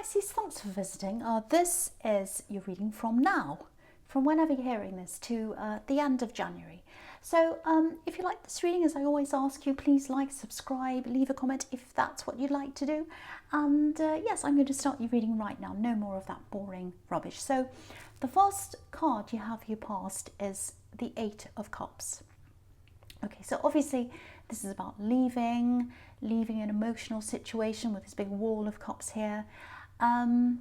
Pisces, thanks for visiting. This is your reading from now, from whenever you're hearing this, to the end of January. So if you like this reading, as I always ask you, please like, subscribe, leave a comment if that's what you'd like to do. And yes, I'm going to start your reading right now. No more of that boring rubbish. So the first card you have here past is the Eight of Cups. Okay, so obviously this is about leaving an emotional situation with this big wall of cups here. I'm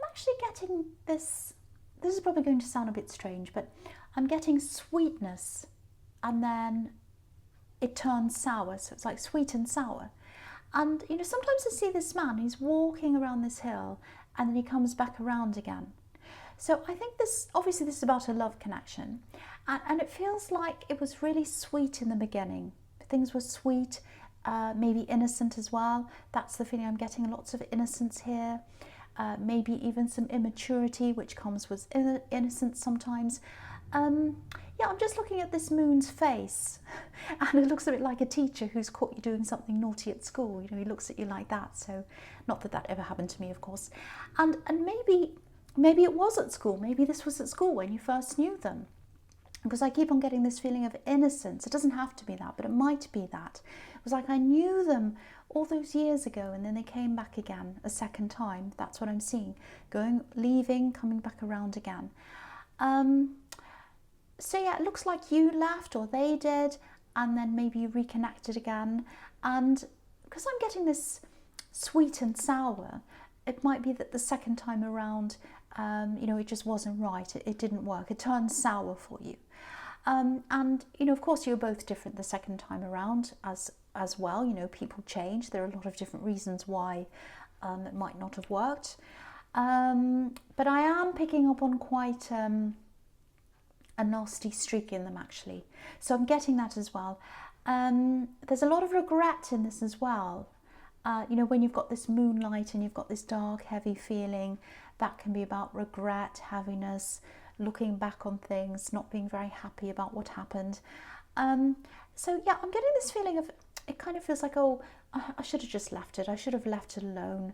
actually getting this is probably going to sound a bit strange, but I'm getting sweetness and then it turns sour, so it's like sweet and sour. And you know, sometimes I see this man, he's walking around this hill and then he comes back around again. So I think this is about a love connection, and it feels like it was really sweet in the beginning. Things were sweet, maybe innocent as well. That's the feeling I'm getting, lots of innocence here. Maybe even some immaturity, which comes with innocence sometimes. Yeah, I'm just looking at this moon's face, and it looks a bit like a teacher who's caught you doing something naughty at school. You know, he looks at you like that. So, not that that ever happened to me, of course. And maybe it was at school. Maybe this was at school when you first knew them. Because I keep on getting this feeling of innocence. It doesn't have to be that, but it might be that. It was like I knew them all those years ago and then they came back again a second time. That's what I'm seeing. Leaving, coming back around again. So yeah, it looks like you left or they did, and then maybe you reconnected again. And because I'm getting this sweet and sour, it might be that the second time around, you know, it just wasn't right. It didn't work. It turned sour for you. And, you know, of course, you were both different the second time around as well. You know, people change. There are a lot of different reasons why it might not have worked. But I am picking up on quite a nasty streak in them, actually. So I'm getting that as well. There's a lot of regret in this as well. You know, when you've got this moonlight and you've got this dark, heavy feeling, that can be about regret, heaviness, looking back on things, not being very happy about what happened. So yeah, I'm getting this feeling of, it kind of feels like, oh, I should have just left it. I should have left it alone.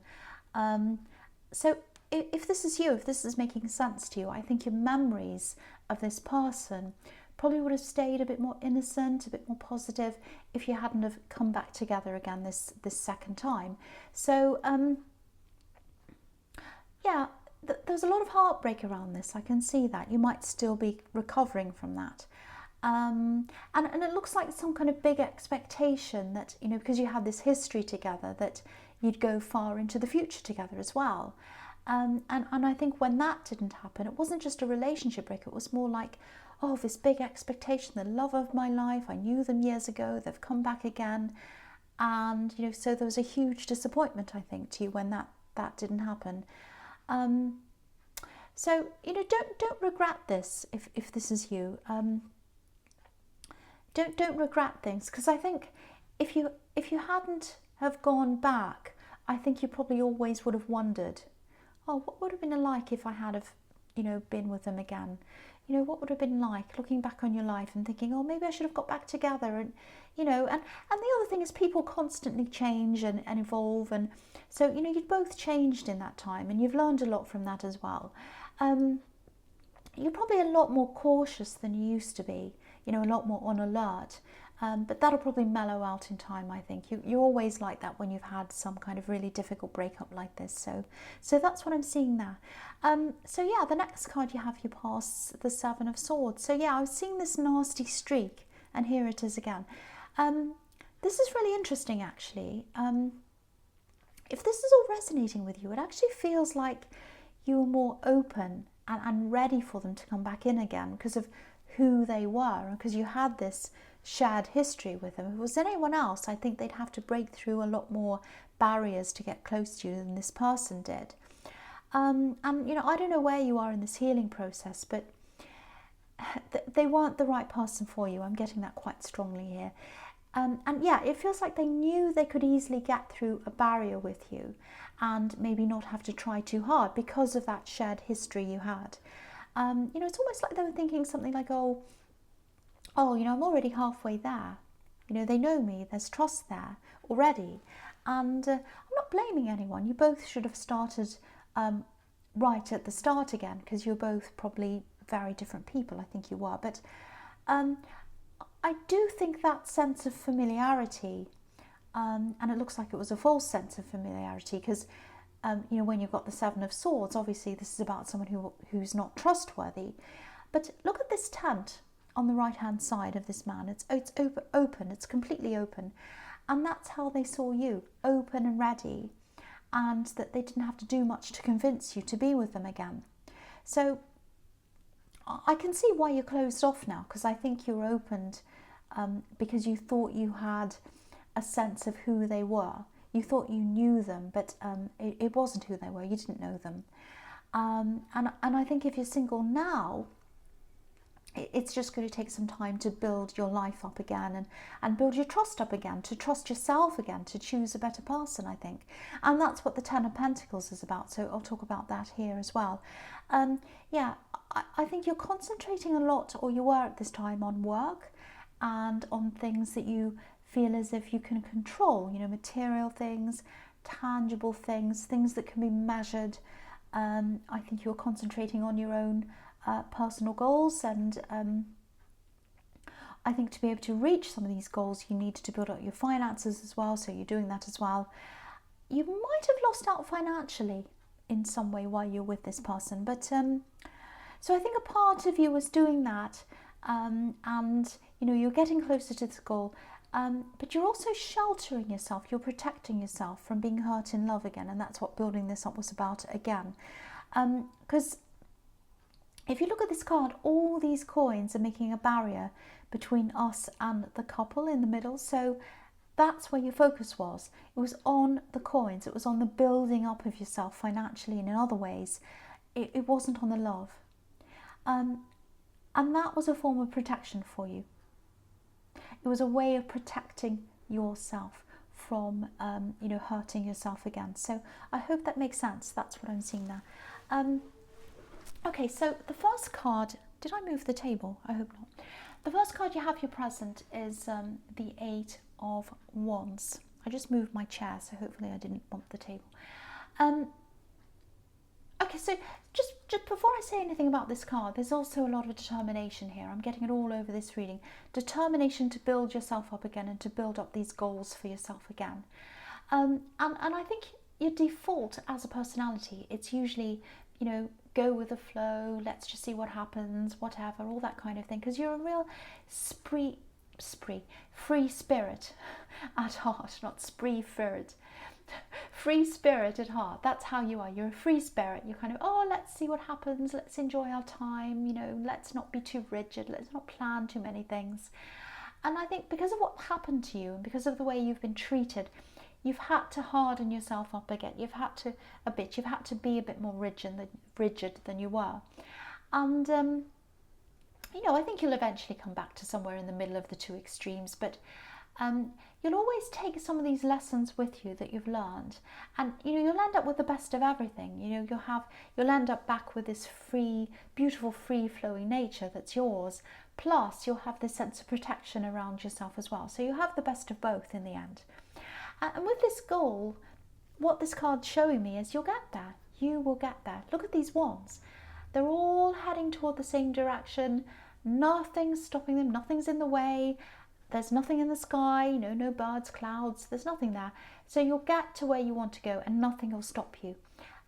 So if this is you, if this is making sense to you, I think your memories of this person probably would have stayed a bit more innocent, a bit more positive if you hadn't have come back together again this second time. So yeah, there's a lot of heartbreak around this. I can see that. You might still be recovering from that. And it looks like some kind of big expectation that, you know, because you had this history together, that you'd go far into the future together as well. And I think when that didn't happen, it wasn't just a relationship break. It was more like, oh, this big expectation, the love of my life. I knew them years ago. They've come back again. And, you know, so there was a huge disappointment, I think, to you when that didn't happen. So, you know, don't regret this if this is you. Don't regret things, because I think if you hadn't have gone back, I think you probably always would have wondered, oh, what would have been like if I had have, you know, been with them again? You know, what would have been like looking back on your life and thinking, oh, maybe I should have got back together. And, you know, and the other thing is people constantly change and evolve. And so, you know, you've both changed in that time and you've learned a lot from that as well. You're probably a lot more cautious than you used to be, you know, a lot more on alert. But that'll probably mellow out in time, I think. You're always like that when you've had some kind of really difficult breakup like this. So that's what I'm seeing there. So yeah, the next card you have, you pass the Seven of Swords. So yeah, I was seeing this nasty streak, and here it is again. This is really interesting, actually. If this is all resonating with you, it actually feels like you were more open and ready for them to come back in again because of who they were, and because you had this shared history with them. If it was anyone else, I think they'd have to break through a lot more barriers to get close to you than this person did. And you know, I don't know where you are in this healing process, but they weren't the right person for you. I'm getting that quite strongly here. And yeah, it feels like they knew they could easily get through a barrier with you and maybe not have to try too hard because of that shared history you had. You know, it's almost like they were thinking something like, oh, you know, I'm already halfway there. You know, they know me, there's trust there already. And I'm not blaming anyone. You both should have started right at the start again, because you're both probably very different people. I think you were. But I do think that sense of familiarity, and it looks like it was a false sense of familiarity, because you know, when you've got the Seven of Swords, obviously this is about someone who's not trustworthy. But look at this tent on the right hand side of this man. It's open, it's completely open, and that's how they saw you, open and ready, and that they didn't have to do much to convince you to be with them again. So I can see why you're closed off now, because I think you're opened because you thought you had a sense of who they were. You thought you knew them, but it wasn't who they were. You didn't know them. And I think if you're single now, it's just going to take some time to build your life up again, and build your trust up again, to trust yourself again, to choose a better person, I think. And that's what the Ten of Pentacles is about, so I'll talk about that here as well. Yeah, I think you're concentrating a lot, or you were at this time, on work and on things that you feel as if you can control, you know, material things, tangible things, things that can be measured. I think you're concentrating on your own personal goals, and I think to be able to reach some of these goals, you need to build up your finances as well, so you're doing that as well. You might have lost out financially in some way while you're with this person, but so I think a part of you was doing that, and you know, you're getting closer to this goal, but you're also sheltering yourself, you're protecting yourself from being hurt in love again, and that's what building this up was about again. Because if you look at this card, all these coins are making a barrier between us and the couple in the middle. So that's where your focus was. It was on the coins. It was on the building up of yourself financially and in other ways. It wasn't on the love. And that was a form of protection for you. It was a way of protecting yourself from, you know, hurting yourself again. So I hope that makes sense. That's what I'm seeing there. Okay, so the first card, did I move the table? I hope not. The first card you have here present is the Eight of Wands. I just moved my chair, so hopefully I didn't bump the table. Okay, so just before I say anything about this card, there's also a lot of determination here. I'm getting it all over this reading. Determination to build yourself up again and to build up these goals for yourself again. And I think your default as a personality, it's usually, you know, go with the flow, let's just see what happens, whatever, all that kind of thing, because you're a real free spirit at heart, not spree spirit. Free spirit at heart, that's how you are. You're a free spirit. You're kind of, oh, let's see what happens, let's enjoy our time, you know, let's not be too rigid, let's not plan too many things. And I think because of what happened to you and because of the way you've been treated, you've had to harden yourself up again. You've had to be a bit more rigid than you were. And you know, I think you'll eventually come back to somewhere in the middle of the two extremes, but you'll always take some of these lessons with you that you've learned, and you know, you'll end up with the best of everything. You know, you'll end up back with this free, beautiful, free-flowing nature that's yours, plus you'll have this sense of protection around yourself as well. So you have the best of both in the end. And with this goal, what this card's showing me is you'll get there. You will get there. Look at these wands. They're all heading toward the same direction. Nothing's stopping them. Nothing's in the way. There's nothing in the sky, you know, no birds, clouds. There's nothing there. So you'll get to where you want to go and nothing will stop you.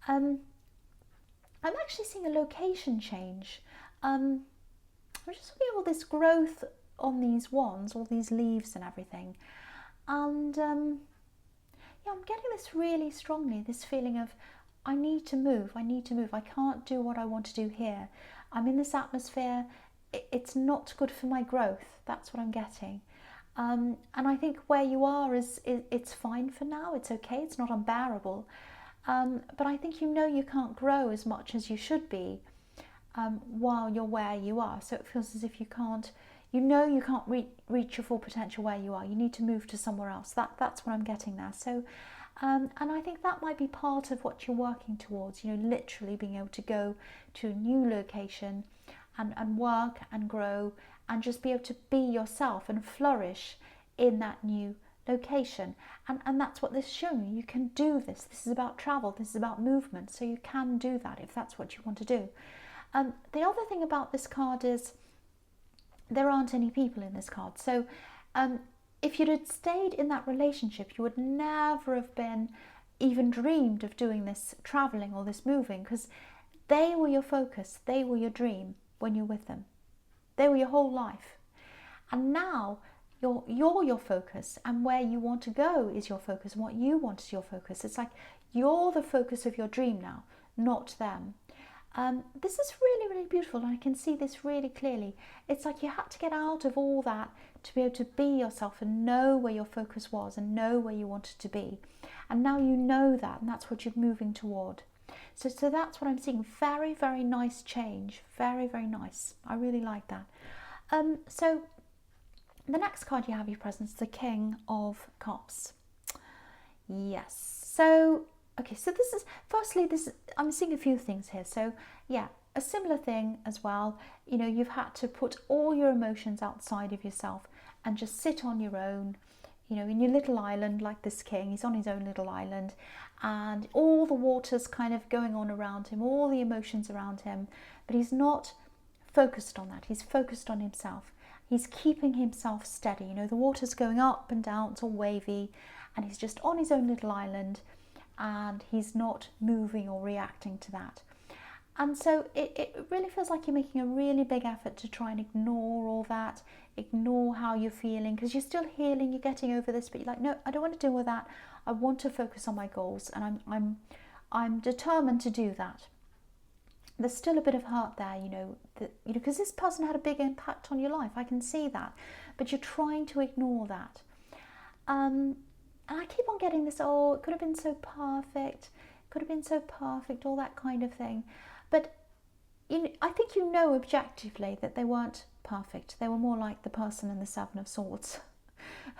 I'm actually seeing a location change. I'm just looking at all this growth on these wands, all these leaves and everything. And yeah, I'm getting this really strongly, this feeling of I need to move. I can't do what I want to do here. I'm in this atmosphere. It's not good for my growth. That's what I'm getting. And I think where you are it's fine for now. It's okay. It's not unbearable. But I think you know you can't grow as much as you should be while you're where you are. So it feels as if you can't, you know, you can't reach your full potential where you are. You need to move to somewhere else. That's what I'm getting there. So, and I think that might be part of what you're working towards, you know, literally being able to go to a new location and work and grow and just be able to be yourself and flourish in that new location. And that's what this is showing you. You can do this. This is about travel. This is about movement. So you can do that if that's what you want to do. The other thing about this card is there aren't any people in this card. So if you'd had stayed in that relationship, you would never have been even dreamed of doing this traveling or this moving, because they were your focus. They were your dream when you're with them. They were your whole life. And now you're your focus, and where you want to go is your focus, and what you want is your focus. It's like you're the focus of your dream now, not them. This is really, really beautiful, and I can see this really clearly. It's like you had to get out of all that to be able to be yourself and know where your focus was and know where you wanted to be. And now you know that, and that's what you're moving toward. So that's what I'm seeing. Very, very nice change. Very, very nice. I really like that. So the next card you have your presence, the King of Cups. Yes. So, okay, so this is, firstly, I'm seeing a few things here. So, yeah, a similar thing as well. You know, you've had to put all your emotions outside of yourself and just sit on your own, you know, in your little island like this king. He's on his own little island, and all the water's kind of going on around him, all the emotions around him, but he's not focused on that. He's focused on himself. He's keeping himself steady. You know, the water's going up and down, it's all wavy, and he's just on his own little island, and he's not moving or reacting to that. And so it really feels like you're making a really big effort to try and ignore all that, ignore how you're feeling, because you're still healing, you're getting over this, but you're like, no, I don't want to deal with that. I want to focus on my goals, and I'm determined to do that. There's still a bit of hurt there, you know, because this person had a big impact on your life. I can see that, but you're trying to ignore that. And I keep on getting this, oh, it could have been so perfect, could have been so perfect, all that kind of thing. But I think you know objectively that they weren't perfect. They were more like the person in the Seven of Swords.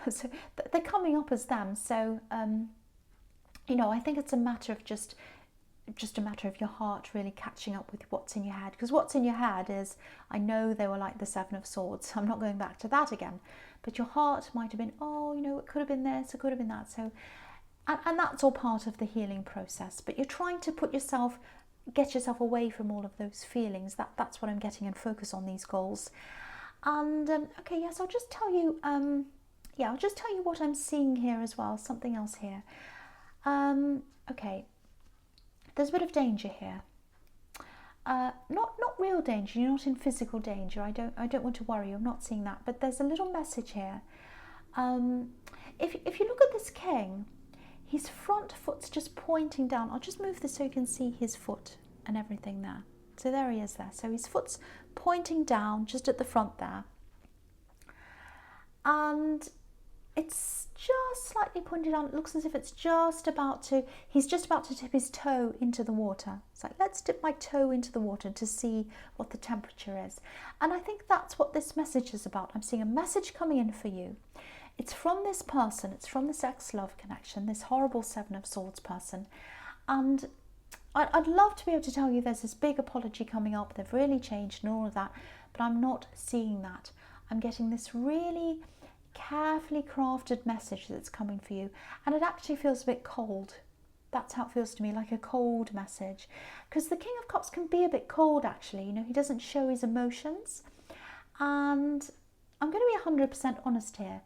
So they're coming up as them. So, you know, I think it's a matter of just a matter of your heart really catching up with what's in your head. Because what's in your head is, I know they were like the Seven of Swords. I'm not going back to that again. But your heart might have been, oh, you know, it could have been this, it could have been that. So, and that's all part of the healing process. But you're trying to get yourself away from all of those feelings. That's what I'm getting, and focus on these goals. And okay, yes, I'll just tell you. I'll just tell you what I'm seeing here as well. Something else here. Okay, there's a bit of danger here. Not real danger. You're not in physical danger. I don't want to worry you. I'm not seeing that. But there's a little message here. If you look at this king, his front foot's just pointing down. I'll just move this so you can see his foot and everything there. So there he is there. So his foot's pointing down just at the front there. And it's just slightly pointed down. It looks as if he's just about to dip his toe into the water. It's like, let's dip my toe into the water to see what the temperature is. And I think that's what this message is about. I'm seeing a message coming in for you. It's from this person, it's from this ex-love connection, this horrible Seven of Swords person. And I'd love to be able to tell you there's this big apology coming up, they've really changed and all of that, but I'm not seeing that. I'm getting this really carefully crafted message that's coming for you, and it actually feels a bit cold. That's how it feels to me, like a cold message. Because the King of Cups can be a bit cold, actually. You know, he doesn't show his emotions. And I'm going to be 100% honest here.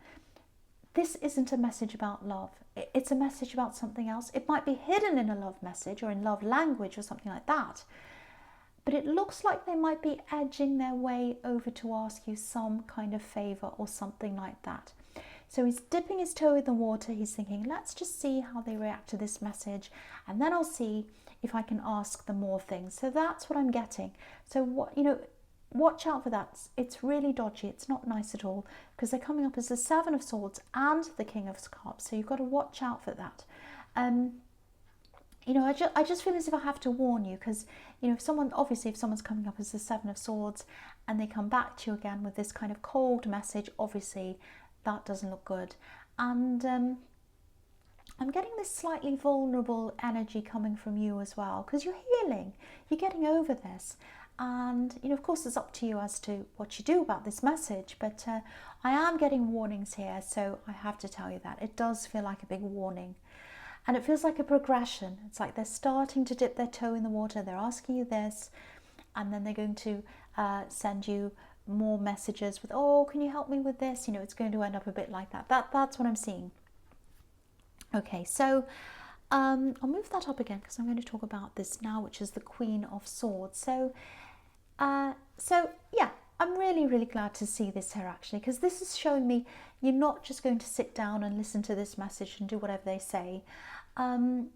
This isn't a message about love. It's a message about something else. It might be hidden in a love message or in love language or something like that. But it looks like they might be edging their way over to ask you some kind of favour or something like that. So he's dipping his toe in the water. He's thinking, let's just see how they react to this message, and then I'll see if I can ask them more things. So that's what I'm getting. So what, you know, watch out for that. It's really dodgy. It's not nice at all, because they're coming up as the Seven of Swords and the King of Cups. So you've got to watch out for that. You know, I just feel as if I have to warn you, because, you know, if someone's coming up as the Seven of Swords and they come back to you again with this kind of cold message, obviously that doesn't look good. And I'm getting this slightly vulnerable energy coming from you as well, because you're healing, you're getting over this. And, you know, of course, it's up to you as to what you do about this message, but I am getting warnings here, so I have to tell you that. It does feel like a big warning. And it feels like a progression. It's like they're starting to dip their toe in the water. They're asking you this, and then they're going to send you more messages with, oh, can you help me with this? You know, it's going to end up a bit like that. That's what I'm seeing. Okay, so I'll move that up again because I'm going to talk about this now, which is the Queen of Swords. So yeah, I'm really, really glad to see this here actually, because this is showing me you're not just going to sit down and listen to this message and do whatever they say. And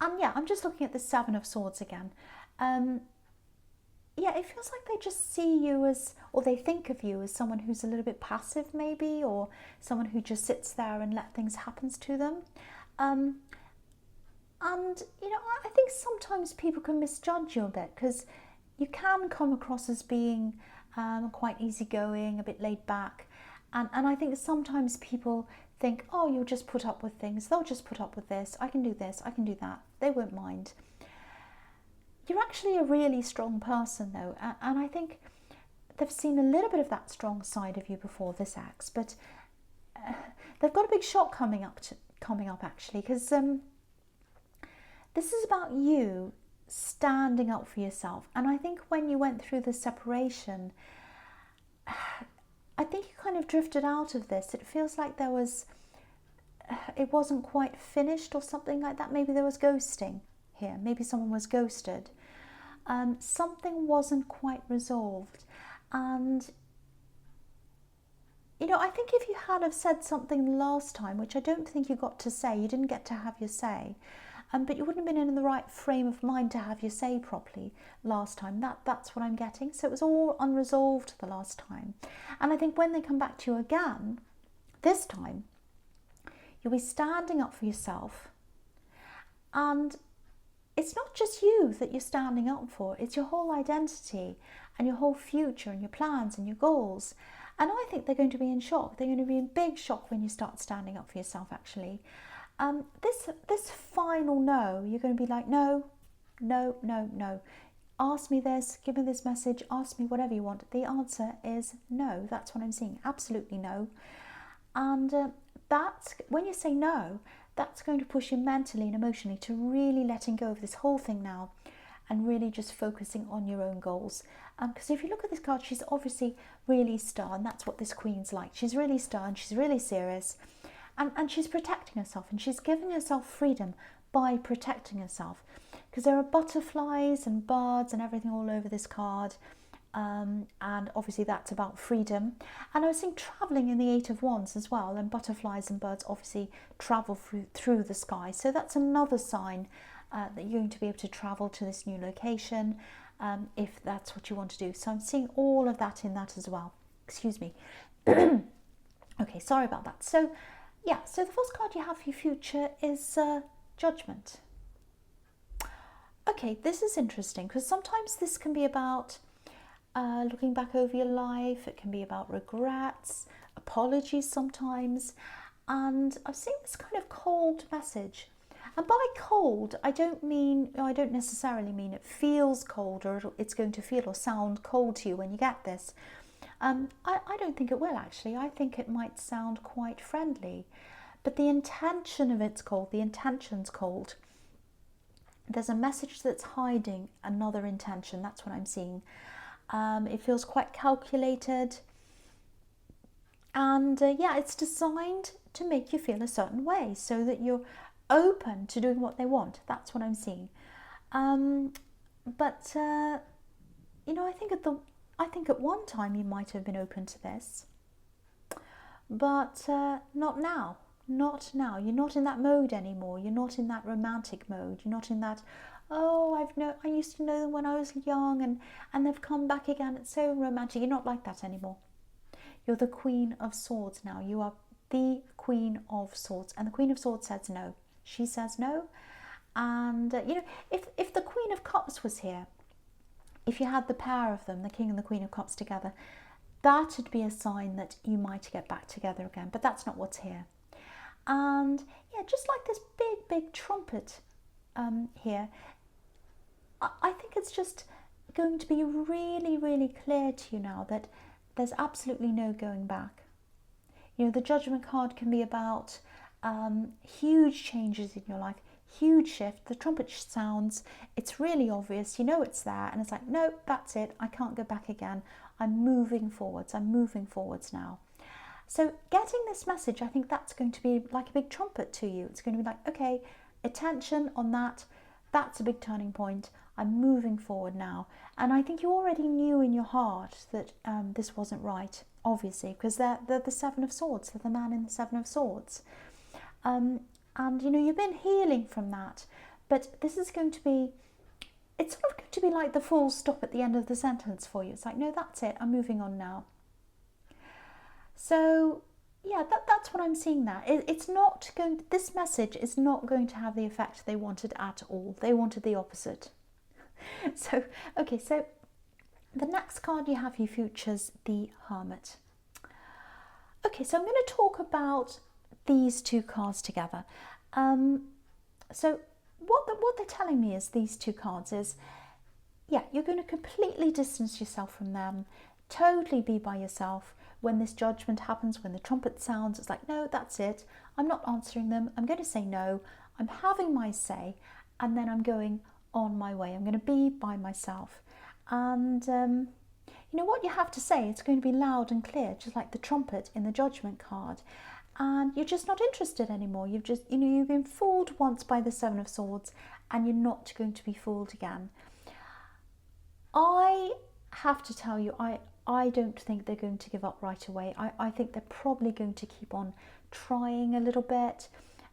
yeah, I'm just looking at the Seven of Swords again. Yeah, it feels like they just see you as, or they think of you as someone who's a little bit passive maybe, or someone who just sits there and let things happen to them. And, you know, I think sometimes people can misjudge you a bit, because you can come across as being quite easygoing, a bit laid back. And I think sometimes people think, oh, you'll just put up with things. They'll just put up with this. I can do this. I can do that. They won't mind. You're actually a really strong person, though. And I think they've seen a little bit of that strong side of you before, this ex. But they've got a big shock coming up actually, because this is about you standing up for yourself. And I think when you went through the separation, I think you kind of drifted out of this. It feels like there was, it wasn't quite finished or something like that. Maybe there was ghosting here. Maybe someone was ghosted. Something wasn't quite resolved. And, you know, I think if you had have said something last time, which I don't think you got to say, you didn't get to have your say, but you wouldn't have been in the right frame of mind to have your say properly last time. That's what I'm getting. So it was all unresolved the last time. And I think when they come back to you again, this time, you'll be standing up for yourself. And it's not just you that you're standing up for. It's your whole identity and your whole future and your plans and your goals. And I think they're going to be in shock. They're going to be in big shock when you start standing up for yourself, actually. This final no, you're going to be like, no, no, no, no. Ask me this, give me this message, ask me whatever you want. The answer is no. That's what I'm seeing. Absolutely no. And that's, when you say no, that's going to push you mentally and emotionally to really letting go of this whole thing now and really just focusing on your own goals. Because if you look at this card, she's obviously really stern. That's what this queen's like. She's really stern. She's really serious. And she's protecting herself, and she's giving herself freedom by protecting herself. Because there are butterflies and birds and everything all over this card. And obviously that's about freedom. And I was seeing travelling in the Eight of Wands as well. And butterflies and birds obviously travel through the sky. So that's another sign that you're going to be able to travel to this new location if that's what you want to do. So I'm seeing all of that in that as well. Excuse me. Okay, sorry about that. So yeah, so the first card you have for your future is Judgment. Okay, this is interesting because sometimes this can be about looking back over your life. It can be about regrets, apologies sometimes. And I've seen this kind of cold message. And by cold, I don't necessarily mean it feels cold or it's going to feel or sound cold to you when you get this. I don't think it will actually. I think it might sound quite friendly. But the intention of it's cold, the intention's cold. There's a message that's hiding another intention. That's what I'm seeing. It feels quite calculated. And yeah, it's designed to make you feel a certain way so that you're open to doing what they want. That's what I'm seeing. But you know, I think at one time you might have been open to this, but not now. Not now. You're not in that mode anymore. You're not in that romantic mode. You're not in that, oh, I used to know them when I was young and they've come back again. It's so romantic. You're not like that anymore. You're the Queen of Swords now. You are the Queen of Swords. And the Queen of Swords says no. She says no. And, you know, if the Queen of Cups was here, if you had the pair of them, the King and the Queen of Cups together, that would be a sign that you might get back together again. But that's not what's here. And yeah, just like this big trumpet here, I think it's just going to be really, really clear to you now that there's absolutely no going back. You know, the Judgment card can be about huge changes in your life, huge shift. The trumpet sounds, it's really obvious, you know it's there, and it's like, no, that's it, I can't go back again. I'm moving forwards now. So getting this message, I think that's going to be like a big trumpet to you. It's going to be like, okay, attention on that, that's a big turning point. I'm moving forward now. And I think you already knew in your heart that this wasn't right, obviously, because they're the Seven of Swords, they're the man in the Seven of Swords. And, you know, you've been healing from that, but this is going to be, it's sort of going to be like the full stop at the end of the sentence for you. It's like, no, that's it, I'm moving on now. So, yeah, that's what I'm seeing there. It's not going, this message is not going to have the effect they wanted at all. They wanted the opposite. So, okay, so the next card you have, you features the Hermit. Okay, so I'm going to talk about these two cards together. So what they're telling me is these two cards is, yeah, you're going to completely distance yourself from them, totally be by yourself. When this judgment happens, when the trumpet sounds, it's like, no, that's it. I'm not answering them. I'm going to say no. I'm having my say, and then I'm going on my way. I'm going to be by myself. And you know what you have to say, it's going to be loud and clear, just like the trumpet in the Judgment card. And you're just not interested anymore. You've just, you know, you've been fooled once by the Seven of Swords, and you're not going to be fooled again. I have to tell you, I don't think they're going to give up right away. I think they're probably going to keep on trying a little bit,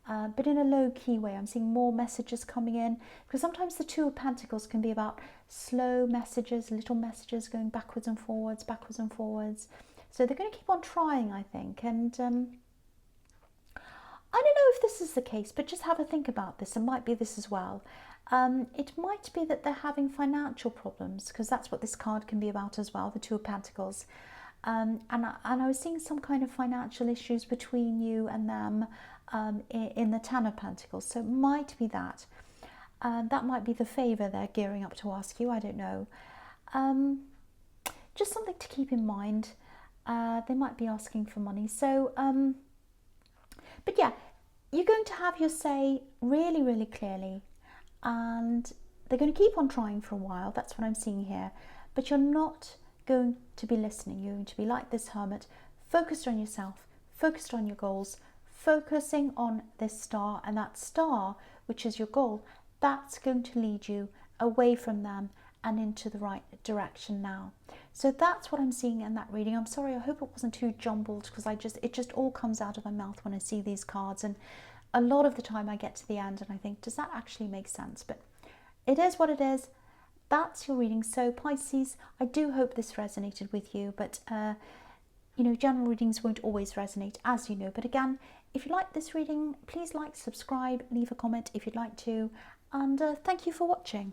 but in a low-key way. I'm seeing more messages coming in, because sometimes the Two of Pentacles can be about slow messages, little messages going backwards and forwards. So they're going to keep on trying, I think. And I don't know if this is the case, but just have a think about this. It might be this as well. It might be that they're having financial problems, because that's what this card can be about as well, the Two of Pentacles. And I was seeing some kind of financial issues between you and them in the Ten of Pentacles. So it might be that. That might be the favour they're gearing up to ask you. I don't know. Just something to keep in mind. They might be asking for money. So, but yeah, you're going to have your say really, really clearly. And they're going to keep on trying for a while. That's what I'm seeing here. But you're not going to be listening. You're going to be like this Hermit, focused on yourself, focused on your goals, focusing on this star. And that star, which is your goal, that's going to lead you away from them and into the right direction now. So that's what I'm seeing in that reading. I'm sorry, I hope it wasn't too jumbled, because it just all comes out of my mouth when I see these cards. And a lot of the time I get to the end and I think, does that actually make sense? But it is what it is. That's your reading. So Pisces, I do hope this resonated with you, but you know, general readings won't always resonate, as you know. But again, if you like this reading, please like, subscribe, leave a comment if you'd like to, and thank you for watching.